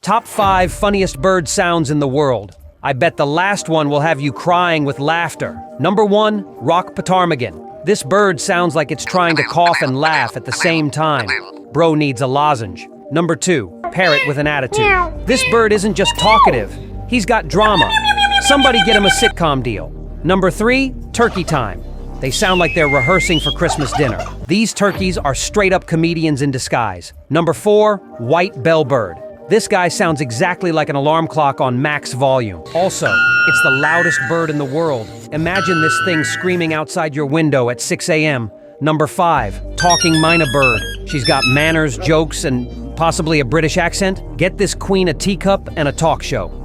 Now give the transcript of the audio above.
Top 5 funniest bird sounds in the world. I bet the last one will have you crying with laughter. Number 1, rock ptarmigan. This bird sounds like it's trying to cough and laugh at the same time. Bro needs a lozenge. Number 2, parrot with an attitude. This bird isn't just talkative, he's got drama. Somebody get him a sitcom deal. Number 3, turkey time. They sound like they're rehearsing for Christmas dinner. These turkeys are straight up comedians in disguise. Number 4, white bellbird. This guy sounds exactly like an alarm clock on max volume. Also, it's the loudest bird in the world. Imagine this thing screaming outside your window at 6 a.m. Number 5, talking myna bird. She's got manners, jokes, and possibly a British accent. Get this queen a teacup and a talk show.